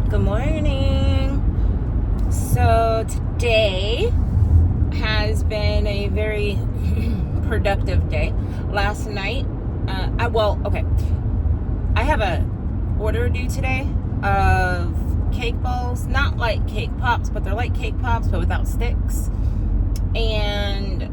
Good morning. So today has been a very productive day. Last night, I have a order due today of cake balls. Not like cake pops, but they're like cake pops, but without sticks. And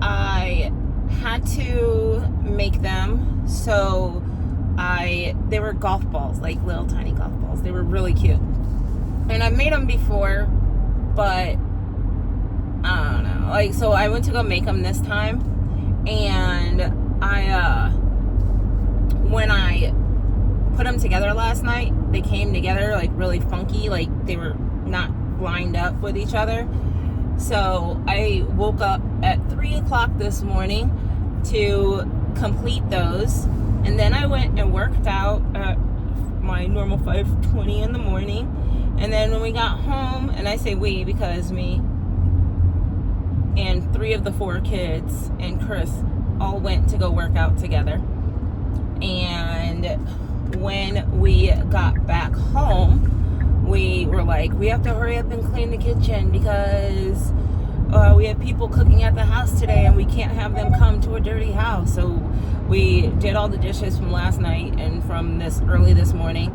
I had to make them, so they were golf balls, like little tiny golf balls. They were really cute. And I've made them before, but I don't know. So I went to go make them this time, and when I put them together last night, they came together like really funky, like they were not lined up with each other. So I woke up at 3 o'clock this morning to complete those. And then I went and worked out at my normal 5:20 in the morning. And then when we got home, and I say we because me and 3 of the 4 kids and Chris all went to go work out together. And when we got back home, we were like, we have to hurry up and clean the kitchen because we have people cooking at the house today and we can't have them come to a dirty house. So we did all the dishes from last night and from early this morning.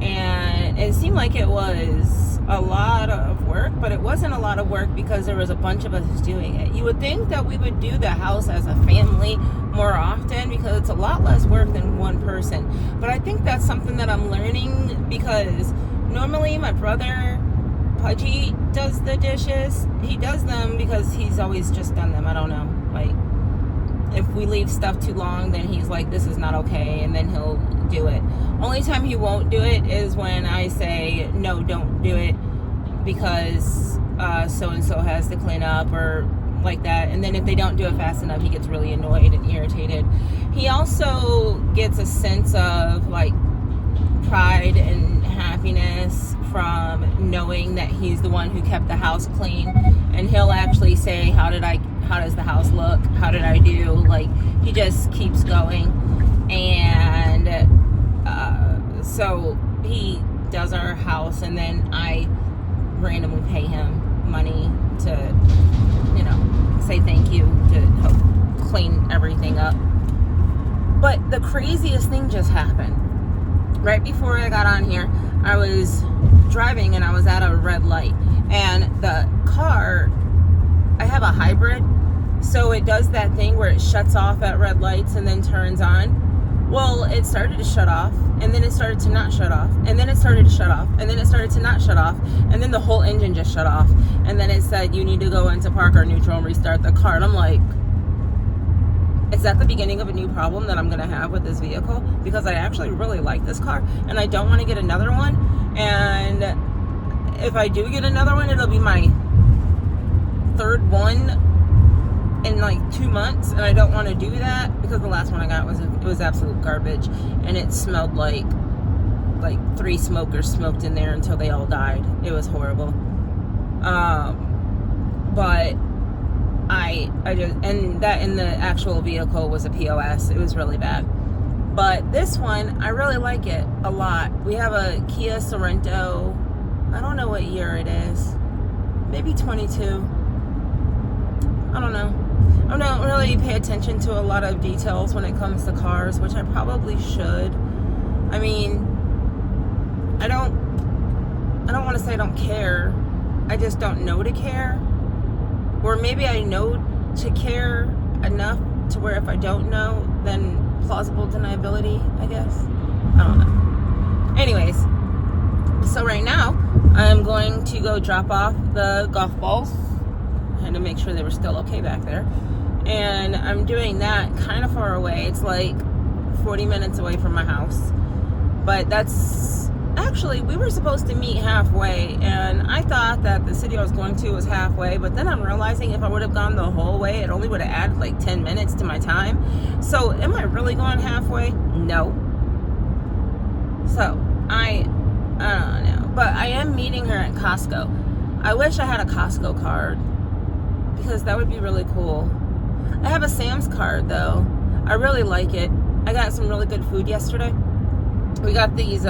And it seemed like it was a lot of work, but it wasn't a lot of work because there was a bunch of us doing it. You would think that we would do the house as a family more often because it's a lot less work than one person. But I think that's something that I'm learning because normally my brother Pudgy does the dishes. He does them because he's always just done them. I don't know. Like, if we leave stuff too long, then he's like, this is not okay, and then he'll do it. Only time he won't do it is when I say, no, don't do it because so-and-so has to clean up or like that. And then if they don't do it fast enough, he gets really annoyed and irritated. He also gets a sense of like pride and happiness from knowing that he's the one who kept the house clean, and he'll actually say, how does the house look, how did I do, like he just keeps going. And so he does our house, and then I randomly pay him money to say thank you to help clean everything up. But the craziest thing just happened. Right before I got on here, I was driving and I was at a red light, and the car, I have a hybrid, so it does that thing where it shuts off at red lights and then turns on. Well, it started to shut off, and then it started to not shut off, and then it started to shut off, and then it started to not shut off, and then the whole engine just shut off, and then it said you need to go into park or neutral and restart the car. And I'm like, is that the beginning of a new problem that I'm going to have with this vehicle? Because I actually really like this car, and I don't want to get another one. And if I do get another one, it'll be my third one in like 2 months, and I don't want to do that because the last one I got was absolute garbage, and it smelled like 3 smokers smoked in there until they all died. It was horrible. But I just, and that in the actual vehicle was a POS. It was really bad. But this one, I really like it a lot. We have a Kia Sorento. I don't know what year it is. Maybe 22. I don't know. I don't really pay attention to a lot of details when it comes to cars, which I probably should. I mean, I don't want to say I don't care. I just don't know to care. Or maybe I know to care enough to where if I don't know, then plausible deniability, I guess. I don't know. Anyways, so right now, I'm going to go drop off the golf balls. I had to make sure they were still okay back there. And I'm doing that kind of far away. It's like 40 minutes away from my house. But that's... Actually, we were supposed to meet halfway, and I thought that the city I was going to was halfway, but then I'm realizing if I would have gone the whole way, it only would have added like 10 minutes to my time. So am I really going halfway? No. So I don't know, but I am meeting her at Costco. I wish I had a Costco card because that would be really cool. I have a Sam's card though. I really like it. I got some really good food yesterday. We got these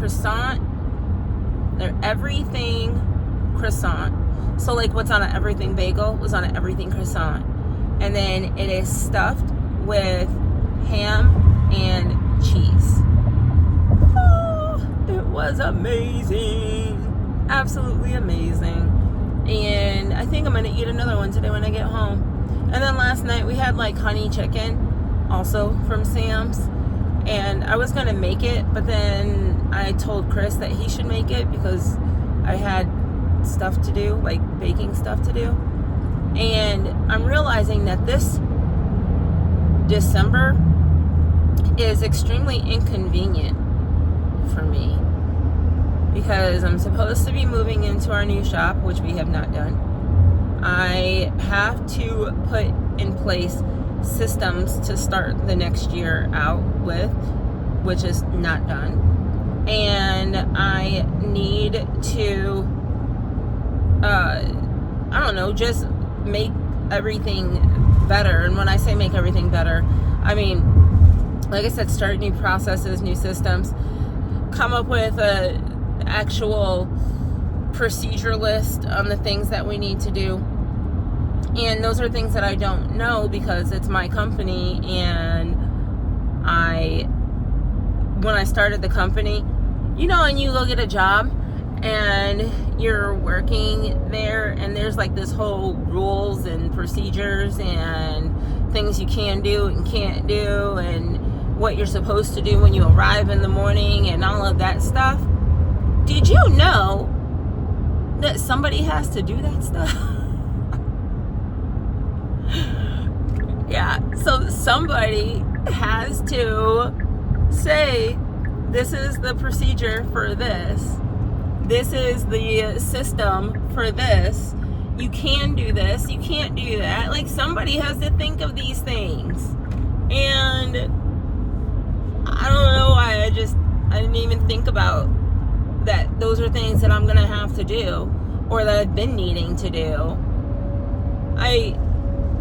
croissant. They're everything croissant. So like what's on an everything bagel was on an everything croissant. And then it is stuffed with ham and cheese. Oh, it was amazing. Absolutely amazing. And I think I'm going to eat another one today when I get home. And then last night we had like honey chicken, also from Sam's. And I was going to make it, but then I told Chris that he should make it because I had stuff to do, like baking stuff to do. And I'm realizing that this December is extremely inconvenient for me because I'm supposed to be moving into our new shop, which we have not done. I have to put in place systems to start the next year out with, which is not done. And I need to, I don't know, just make everything better. And when I say make everything better, I mean, like I said, start new processes, new systems, come up with a actual procedure list on the things that we need to do. And those are things that I don't know because it's my company, and when I started the company, you know, and you go get a job and you're working there and there's like this whole rules and procedures and things you can do and can't do and what you're supposed to do when you arrive in the morning and all of that stuff. Did you know that somebody has to do that stuff? Yeah, so somebody has to say, this is the procedure for this. This is the system for this. You can do this. You can't do that. Like, somebody has to think of these things. And I don't know why I didn't even think about that. Those are things that I'm going to have to do, or that I've been needing to do. I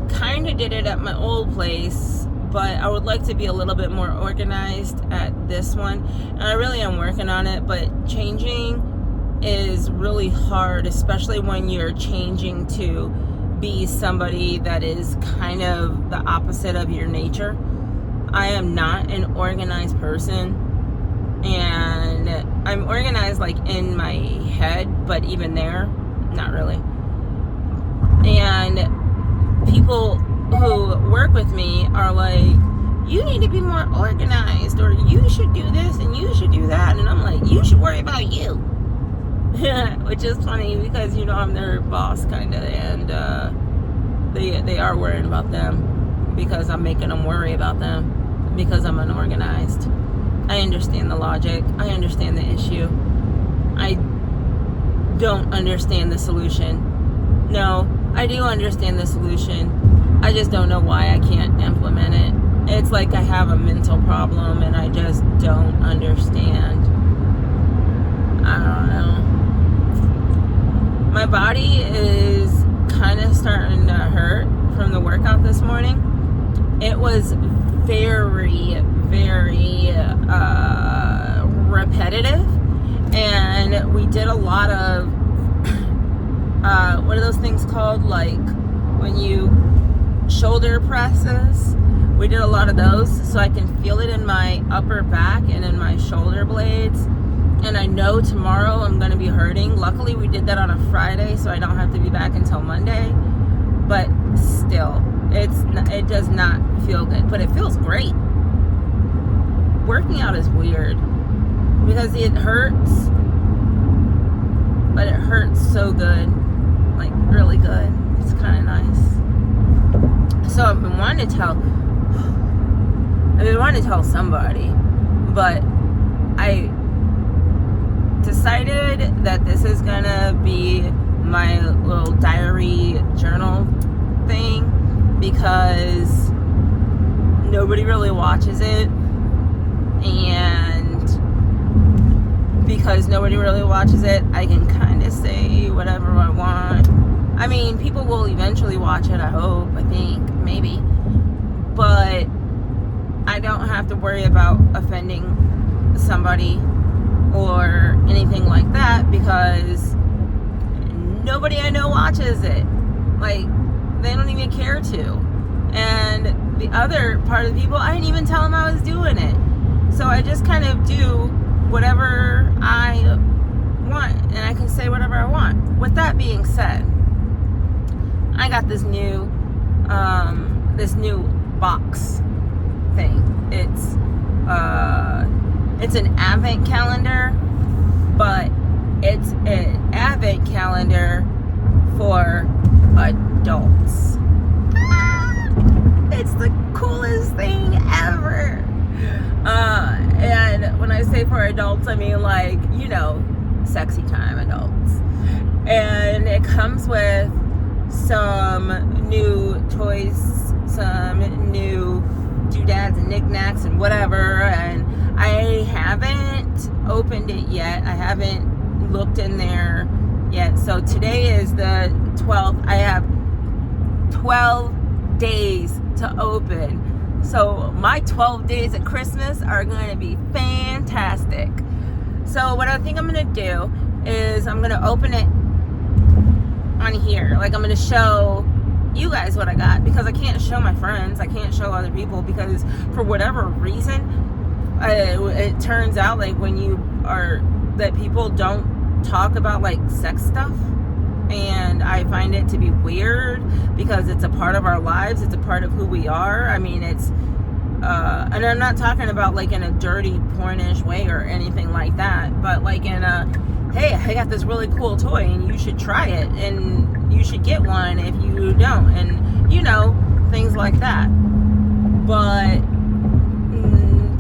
kind of did it at my old place, but I would like to be a little bit more organized at this one. And I really am working on it, but changing is really hard, especially when you're changing to be somebody that is kind of the opposite of your nature. I am not an organized person, and I'm organized like in my head, but even there, not really. And people who work with me are like, you need to be more organized, or you should do this and you should do that. And I'm like, you should worry about you. Which is funny because, you know, I'm their boss kind of, and they are worried about them because I'm making them worry about them because I'm unorganized. I understand the logic. I understand the issue. I don't understand the solution. No, I do understand the solution. I just don't know why I can't implement it. It's like I have a mental problem and I just don't understand. I don't know. My body is kind of starting to hurt from the workout this morning. It was very, very repetitive, and we did a lot of what are those things called, like when you shoulder presses? We did a lot of those, so I can feel it in my upper back and in my shoulder blades. And I know tomorrow I'm going to be hurting. Luckily, we did that on a Friday, so I don't have to be back until Monday. But still, it does not feel good. But it feels great. Working out is weird because it hurts, but it hurts so good, like really good. It's kind of nice. So I've been wanting to tell somebody, but I decided that this is gonna be my little diary journal thing because nobody really watches it, and because nobody really watches it, I can kind of say whatever I want. I mean, people will eventually watch it, I hope, I think, maybe, but I don't have to worry about offending somebody or anything like that, because nobody I know watches it. Like, they don't even care to. And the other part of the people, I didn't even tell them I was doing it. So I just kind of do whatever I want, and I can say whatever I want. With that being said, I got this new box thing. It's an advent calendar, but it's an advent calendar for adults. It's the coolest thing ever. And when I say for adults, I mean, like, you know, sexy time adults. And it comes with some new toys, some new doodads and knickknacks and whatever. And I haven't opened it yet. I haven't looked in there yet. So today is the 12th. I have 12 days to open. So my 12 days at Christmas are going to be fantastic. So what I think I'm going to do is I'm going to open it on here. Like, I'm going to show you guys what I got, because I can't show my friends. I can't show other people, because for whatever reason, it turns out like that people don't talk about like sex stuff. And I find it to be weird, because it's a part of our lives. It's a part of who we are. I mean, it's, and I'm not talking about like in a dirty, pornish way or anything like that, but like in a, hey, I got this really cool toy and you should try it, and you should get one if you don't, and you know, things like that. But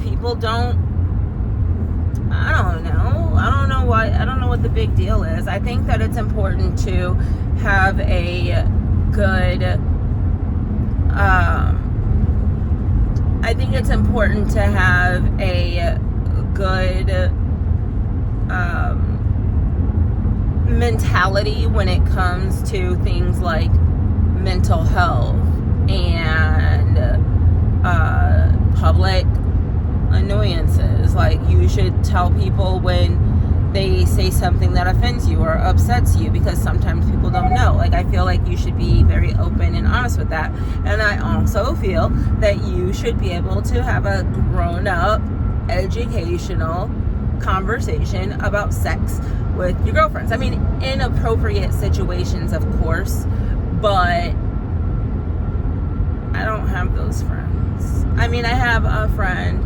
people don't, I don't know why. I don't know what the big deal is. I think that it's important to have a good, I think it's important to have a good mentality when it comes to things like mental health and public annoyances. Like, you should tell people when they say something that offends you or upsets you, because sometimes people don't know. Like, I feel like you should be very open and honest with that. And I also feel that you should be able to have a grown-up, educational conversation about sex with your girlfriends. I mean, inappropriate situations, of course, but I don't have those friends. I mean, I have a friend.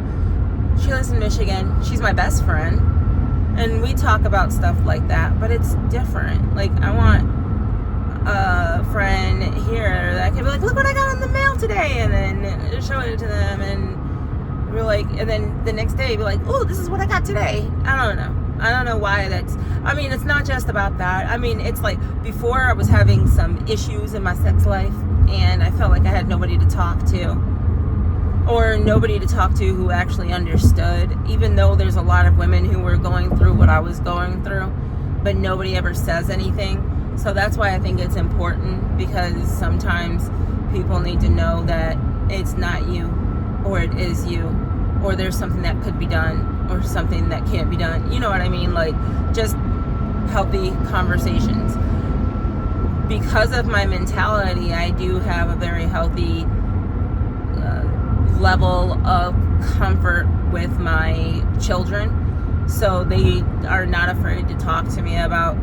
She lives in Michigan. She's my best friend. And we talk about stuff like that, but it's different. Like, I want a friend here that can be like, look what I got in the mail today, and then show it to them, and we're like, and then the next day be like, oh, this is what I got today. I don't know why that's, I mean, it's not just about that. I mean, it's like, before I was having some issues in my sex life, and I felt like I had nobody to talk to, or nobody to talk to who actually understood, even though there's a lot of women who were going through what I was going through, but nobody ever says anything. So that's why I think it's important, because sometimes people need to know that it's not you, or it is you, or there's something that could be done, or something that can't be done. You know what I mean? Like, just healthy conversations. Because of my mentality, I do have a very healthy level of comfort with my children, so they are not afraid to talk to me about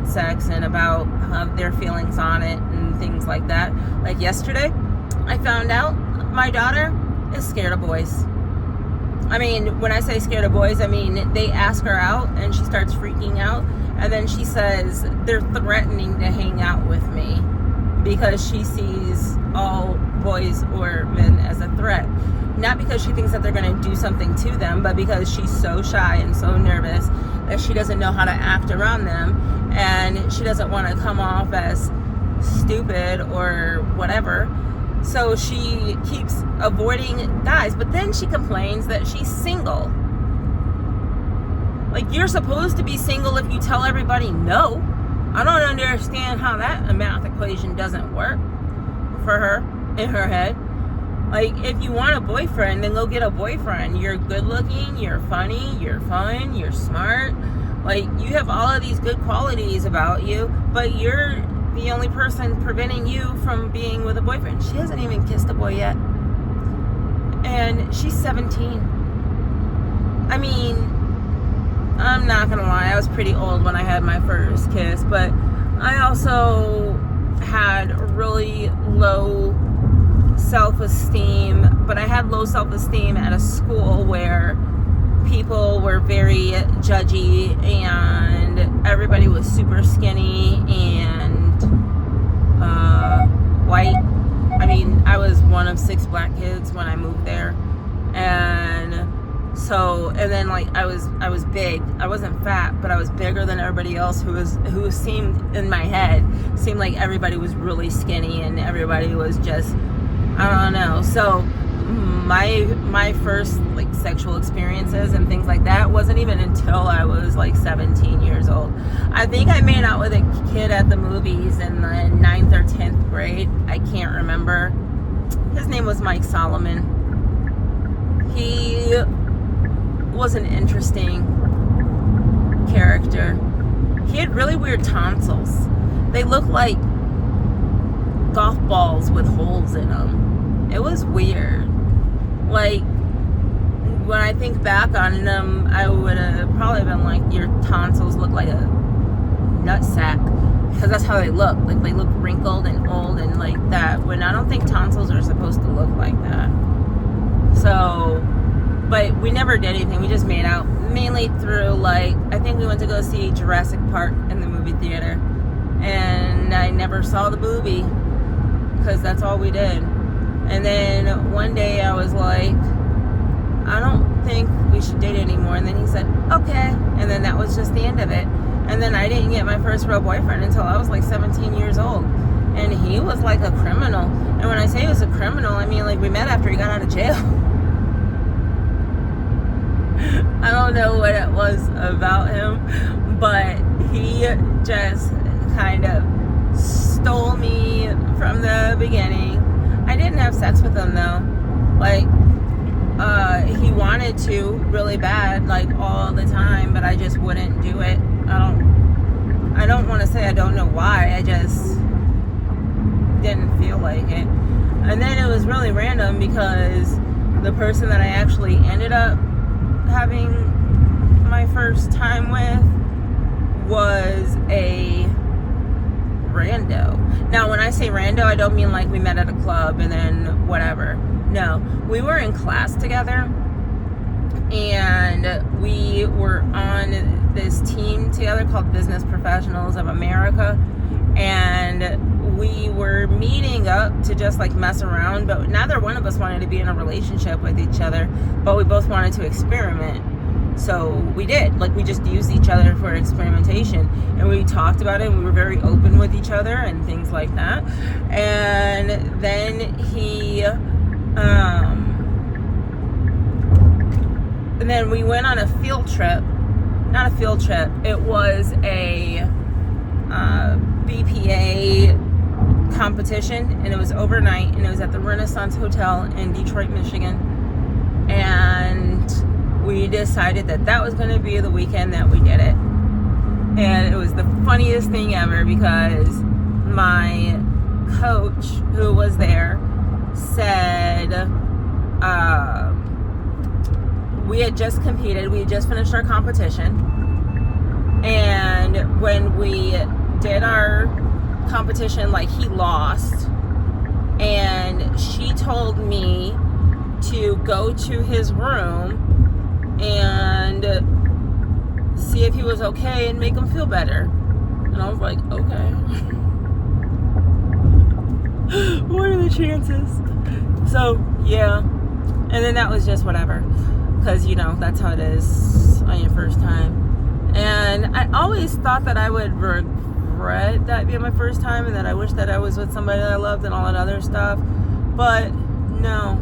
sex and about their feelings on it and things like that. Like yesterday, I found out my daughter is scared of boys. I mean, when I say scared of boys, I mean they ask her out and she starts freaking out, and then she says they're threatening to hang out with me because she sees all boys or men as a threat. Not because she thinks that they're going to do something to them, but because she's so shy and so nervous that she doesn't know how to act around them, and she doesn't want to come off as stupid or whatever. So she keeps avoiding guys, but then she complains that she's single. Like, you're supposed to be single if you tell everybody no. I don't understand how that math equation doesn't work for her in her head. Like, if you want a boyfriend, then go get a boyfriend. You're good looking, you're funny, you're fun, you're smart. Like, you have all of these good qualities about you, but you're the only person preventing you from being with a boyfriend. She hasn't even kissed a boy yet. And she's 17. I mean, I'm not gonna lie, I was pretty old when I had my first kiss, but I also had really low self-esteem, but I had low self-esteem at a school where people were very judgy and everybody was super skinny and white. I mean, I was one of 6 black kids when I moved there, and then like I was big. I wasn't fat, but I was bigger than everybody else who seemed, in my head, seemed like everybody was really skinny and everybody was just, I don't know. So my first like sexual experiences and things like that wasn't even until I was like 17 years old. I think I made out with a kid at the movies in the 9th or 10th grade. I can't remember. His name was Mike Solomon. He was an interesting character. He had really weird tonsils. They looked like golf balls with holes in them. It was weird. Like, when I think back on them, I would have probably been like, your tonsils look like a nut sack, because that's how they look. Like, they look wrinkled and old and like that, when I don't think tonsils are supposed to look like that. So, but we never did anything. We just made out, mainly through, like, I think we went to go see Jurassic Park in the movie theater, and I never saw the movie because that's all we did. And then one day I was like, I don't think we should date anymore. And then he said, okay. And then that was just the end of it. And then I didn't get my first real boyfriend until I was like 17 years old. And he was like a criminal. And when I say he was a criminal, I mean, like, we met after he got out of jail. I don't know what it was about him, but he just kind of stole me from the beginning. I didn't have sex with him though. Like, he wanted to really bad, like, all the time, but I just wouldn't do it. I don't want to say I don't know why. I just didn't feel like it. And then it was really random because the person that I actually ended up having my first time with was a rando. Now, when I say rando, I don't mean like we met at a club and then whatever. No, we were in class together and we were on this team together called Business Professionals of America, and we were meeting up to just like mess around, but neither one of us wanted to be in a relationship with each other, but we both wanted to experiment. So we did. Like, we just used each other for experimentation, and we talked about it, and we were very open with each other and things like that. And then and then we went on a field trip. Not a field trip. It was a BPA competition, and it was overnight, and it was at the Renaissance Hotel in Detroit, Michigan. And we decided that was going to be the weekend that we did it. And it was the funniest thing ever because my coach who was there said, we had just competed, we had just finished our competition, and when we did our competition, like, he lost, and she told me to go to his room and see if he was okay and make him feel better. And I was like, okay. What are the chances? So, yeah. And then that was just whatever. Because, you know, that's how it is on your first time. And I always thought that I would regret that being my first time, and that I wish that I was with somebody that I loved and all that other stuff. But, no.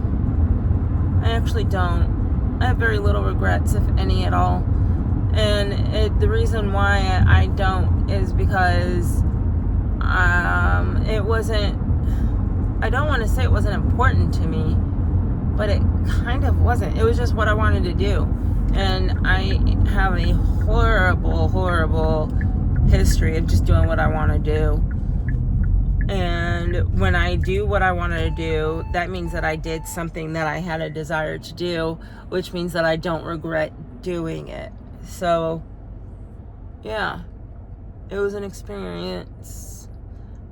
I actually don't. I have very little regrets, if any at all. And the reason why I don't is because it wasn't, I don't want to say it wasn't important to me, but it kind of wasn't. It was just what I wanted to do. And I have a horrible history of just doing what I want to do. And when I do what I wanted to do, that means that I did something that I had a desire to do, which means that I don't regret doing it. So, yeah, it was an experience.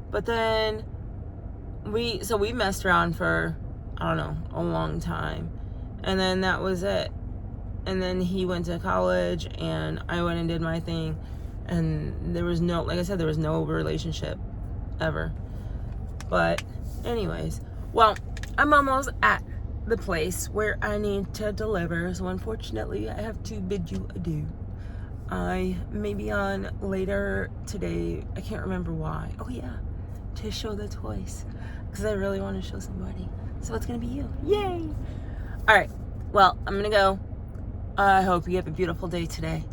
But then we messed around for, I don't know, a long time. And then that was it. And then he went to college and I went and did my thing. And there was no, like I said, there was no relationship ever. But anyways, well, I'm almost at the place where I need to deliver. So unfortunately, I have to bid you adieu. I may be on later today. I can't remember why. Oh yeah, to show the toys. Because I really want to show somebody. So it's going to be you. Yay! Alright, well, I'm going to go. I hope you have a beautiful day today.